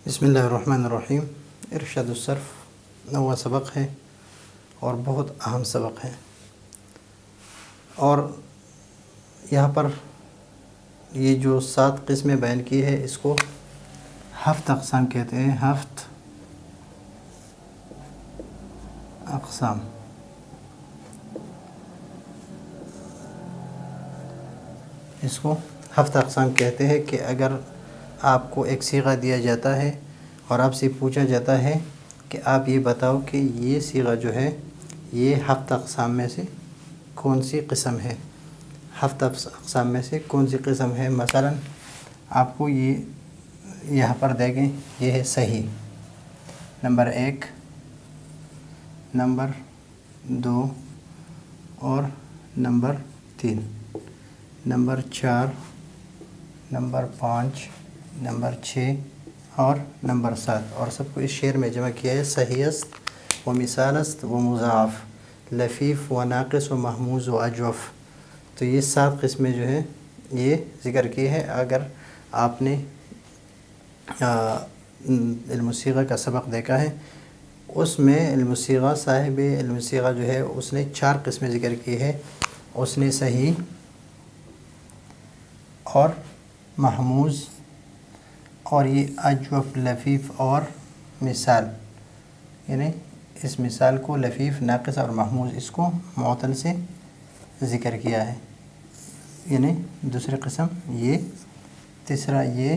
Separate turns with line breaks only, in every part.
بسم اللہ الرحمن الرحیم۔ ارشاد الصرف 9واں سبق ہے اور بہت اہم سبق ہے، اور یہاں پر یہ جو 7 قسمیں بیان کی ہے اس کو ہفت اقسام کہتے ہیں۔ ہفت اقسام، اس کو ہفت اقسام کہتے ہیں کہ اگر آپ کو ایک صیغہ دیا جاتا ہے اور آپ سے پوچھا جاتا ہے کہ آپ یہ بتاؤ کہ یہ صیغہ جو ہے یہ ہفت اقسام میں سے کون سی قسم ہے، ہفت اقسام میں سے کون سی قسم ہے۔ مثلا آپ کو یہ یہاں پر دیکھیں، یہ ہے صحیح نمبر 1، نمبر 2 اور نمبر 3، نمبر 4، نمبر 5، نمبر 6 اور نمبر 7، اور سب کو اس شعر میں جمع کیا ہے۔ صحیح است و مثال است و مضاعف، لفیف و ناقص و محموز و اجوف۔ تو یہ 7 قسمیں جو ہیں یہ ذکر کی ہے۔ اگر آپ نے علم الصیغہ کا سبق دیکھا ہے، اس میں علم الصیغہ صاحب علم الصیغہ جو ہے اس نے 4 قسمیں ذکر کی ہے۔ اس نے صحیح اور محموز اور یہ اجوف، لفیف اور مثال، یعنی اس مثال کو لفیف، ناقص اور محموز اس کو معطل سے ذکر کیا ہے، یعنی دوسری قسم یہ، تیسرا یہ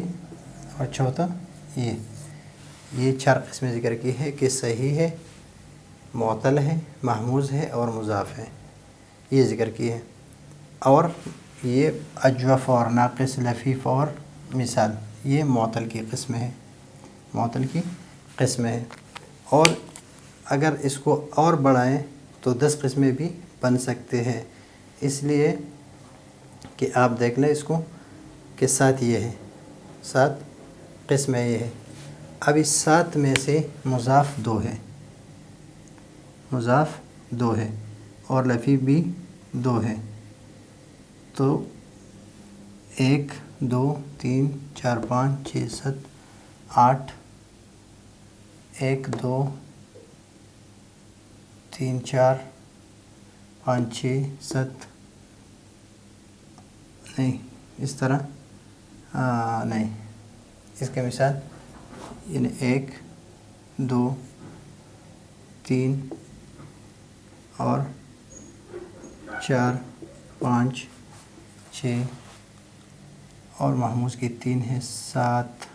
اور چوتھا یہ 4 قسمیں ذکر کی ہے کہ صحیح ہے، معطل ہے، محموز ہے اور مضاف ہے، یہ ذکر کی ہے۔ اور یہ اجوف اور ناقص، لفیف اور مثال یہ معطل کی قسم ہے، معطل کی قسم ہے۔ اور اگر اس کو اور بڑھائیں تو 10 قسمیں بھی بن سکتے ہیں، اس لیے کہ آپ دیکھ لیں اس کو کہ 7 یہ ہے، 7 قسمیں یہ ہے۔ اب اس 7 میں سے مضاف 2 ہے، مضاف 2 ہے اور لفیف بھی 2 ہے، تو 1 2 3 4 5 6 7 8، 1 2 3 4 5 6 7، نہیں اس طرح نہیں، اس کے مثال یعنی 1 2 3 اور 4 5 6 اور محموز کی 3 ہے، 7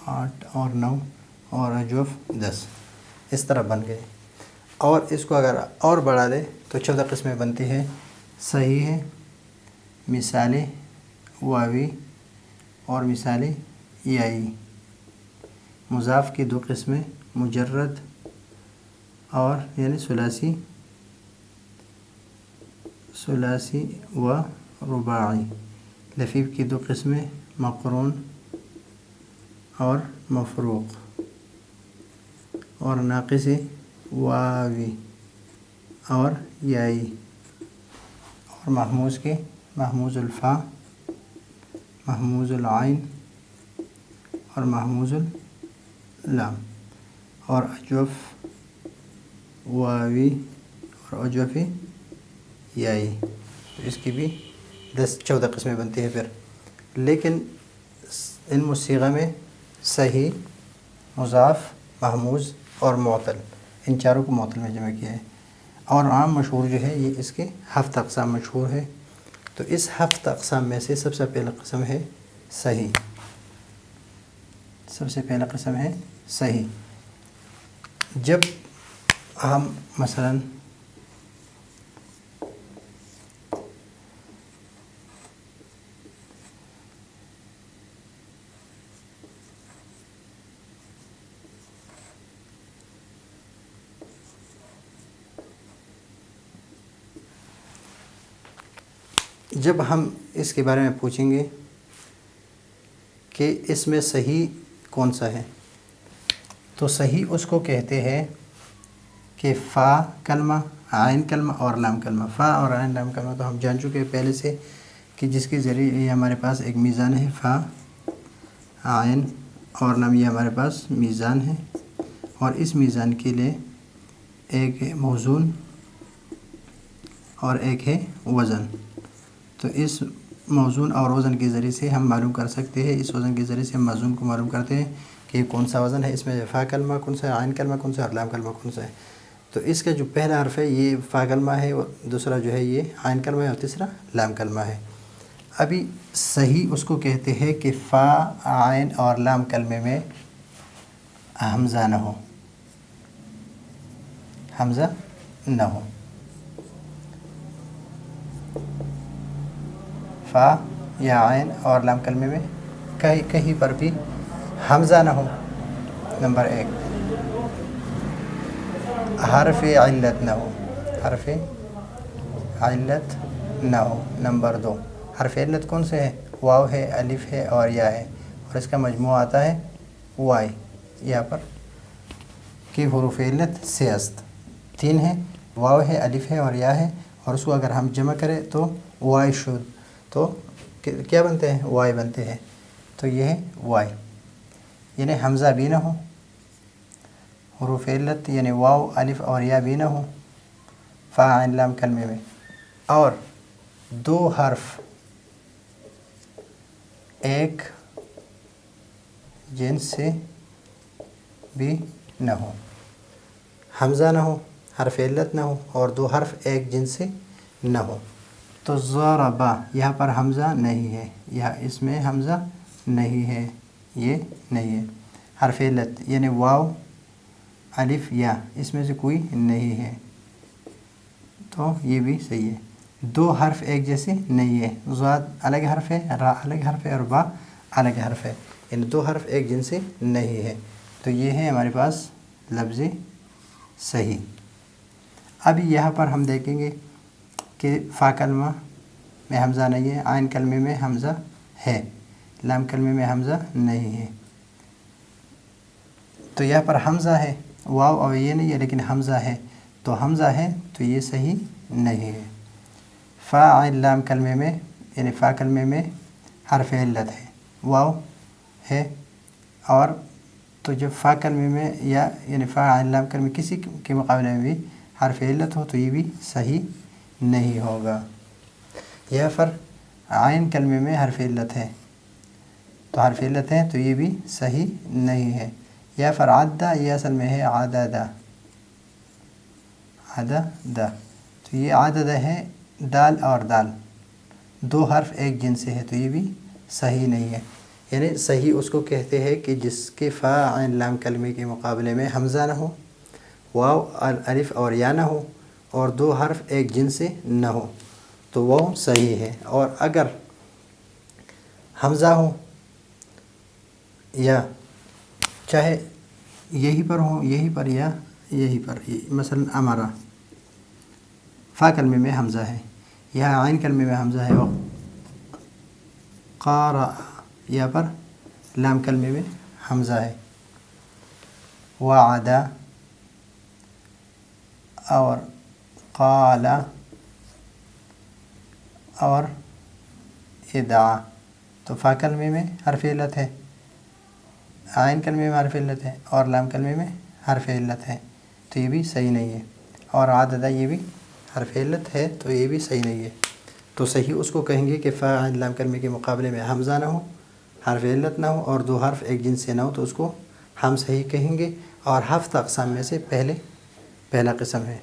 8 اور 9 اور اجوف 10، اس طرح بن گئے۔ اور اس کو اگر اور بڑھا دے تو 14 قسمیں بنتی ہے۔ صحیح ہے، مثالیں واوی اور مثالیں یائی، مضاف کی 2 قسمیں، مجرد اور یعنی ثلاثی و رباعی، لفیف کی 2 قسمیں، مقرون اور مفروق، اور ناقص واوی اور یائی، اور محموز کے محموز الفا، محموز العین اور محموز اللام، اور اجوف واوی اور اجوف یائی، تو اس کی بھی 14 قسمیں بنتی ہیں۔ پھر لیکن علم الصیغہ میں صحیح، مضاف، محموز اور معطل، ان چاروں کو معطل میں جمع کیا ہے۔ اور عام مشہور جو ہے یہ اس کے 7 اقسام مشہور ہے۔ تو اس 7 اقسام میں سے سب سے پہلا قسم ہے صحیح، سب سے پہلا قسم ہے صحیح۔ جب ہم مثلاً جب ہم اس کے بارے میں پوچھیں گے کہ اس میں صحیح کون سا ہے، تو صحیح اس کو کہتے ہیں کہ فا کلمہ، عین کلمہ اور لام کلمہ۔ فا اور عین لام کلمہ تو ہم جان چکے ہیں پہلے سے کہ جس کے ذریعے یہ ہمارے پاس ایک میزان ہے، فا، عین اور نام یہ ہمارے پاس میزان ہے، اور اس میزان کے لیے ایک ہے موزون اور ایک ہے وزن۔ تو اس موزون اور وزن کے ذریعے سے ہم معلوم کر سکتے ہیں، اس وزن کے ذریعے سے ہم موزون کو معلوم کرتے ہیں کہ کون سا وزن ہے، اس میں فا کلمہ کون سا ہے، عین کلمہ کون سا ہے اور لام کلمہ کون سا ہے۔ تو اس کا جو پہلا حرف ہے یہ فا کلمہ ہے، دوسرا جو ہے یہ عین کلمہ ہے، اور تیسرا لام کلمہ ہے۔ ابھی صحیح اس کو کہتے ہیں کہ فا، عین اور لام کلمے میں حمزہ نہ ہو، حمزہ نہ ہو، فا یا عین اور لام کلمے میں کہیں پر بھی حمزہ نہ ہو، نمبر 1۔ حرف علت نہ ہو، حرف علت نہ ہو، نمبر 2۔ حرف علت کون سے ہے؟ واو ہے، الف ہے اور یا ہے، اور اس کا مجموعہ آتا ہے وائی۔ یہاں پر کہ حروف علت 6 است، 3 ہے، واو ہے، الف ہے اور یا ہے، اور اس کو اگر ہم جمع کریں تو وائی شد، تو کیا بنتے ہیں؟ وائی بنتے ہیں۔ تو یہ ہے وائی، یعنی حمزہ بھی نہ ہو، حروف علت یعنی واو، الف اور یا بھی نہ ہو فا عین لام کلمے میں، اور 2 حرف ایک جنس سے بھی نہ ہو، حمزہ نہ ہو، حرف علت نہ ہو، اور 2 حرف ایک جنس سے نہ ہو۔ تو ضربا، یہاں پر حمزہ نہیں ہے، یہاں اس میں حمزہ نہیں ہے، یہ نہیں ہے۔ حرف علت یعنی واو، الف، یا، اس میں سے کوئی نہیں ہے، تو یہ بھی صحیح ہے۔ 2 حرف ایک جیسے نہیں ہے، ضاد الگ حرف ہے، را الگ حرف ہے اور با الگ حرف ہے، یعنی 2 حرف ایک جیسے نہیں ہے، تو یہ ہے ہمارے پاس لفظ صحیح۔ ابھی یہاں پر ہم دیکھیں گے کہ فا کلمہ میں حمزہ نہیں ہے، عین کلمے میں حمزہ ہے، لام کلمے میں حمزہ نہیں ہے۔ تو یہاں پر حمزہ ہے، واو اور یہ نہیں ہے لیکن حمزہ ہے، تو حمزہ ہے تو یہ صحیح نہیں ہے۔ فا عین لام کلمے میں یعنی فا کلمے میں حرف علت ہے، واو ہے، اور تو جب فا کلمے میں یا یعنی فا عین لام کلمے کسی کے مقابلے میں بھی حرف علت ہو تو یہ بھی صحیح نہیں ہوگا۔ یا پھر عین کلمے میں حرف علت ہے، تو حرف علت ہے تو یہ بھی صحیح نہیں ہے۔ یا پھر عدہ، یہ اصل میں ہے عددہ، عددہ، تو یہ عددہ ہے، دال اور دال 2 حرف ایک جنس سے ہے، تو یہ بھی صحیح نہیں ہے۔ یعنی صحیح اس کو کہتے ہیں کہ جس کے فا عین لام کلمے کے مقابلے میں حمزہ نہ ہو، واو، الف اور یا نہ ہو، اور 2 حرف ایک جنس سے نہ ہو، تو وہ صحیح ہے۔ اور اگر حمزہ ہو یا چاہے یہی پر ہو، یہی پر یا یہی پر، مثلا امرا فا کلمے میں حمزہ ہے، یہاں عین کلمے میں حمزہ ہے، قارا یہاں پر لام کلمے میں حمزہ ہے، وعدہ اور قال اور ادعا، تو فا کلمے میں حرف علت ہے، عین کلمے میں حرف علت ہے، اور لام کلمے میں حرف علت ہے، تو یہ بھی صحیح نہیں ہے۔ اور عددہ یہ بھی حرف علت ہے، تو یہ بھی صحیح نہیں ہے۔ تو صحیح اس کو کہیں گے کہ فا عین لام کلمے کے مقابلے میں حمزہ نہ ہو، حرف علت نہ ہو، اور 2 حرف ایک جنس سے نہ ہو، تو اس کو ہم صحیح کہیں گے، اور 7 اقسام میں سے پہلا قسم ہے۔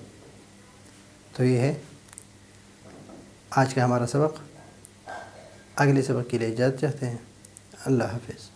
تو یہ ہے آج کا ہمارا سبق۔ اگلے سبق کے لیے اجازت چاہتے ہیں۔ اللہ حافظ۔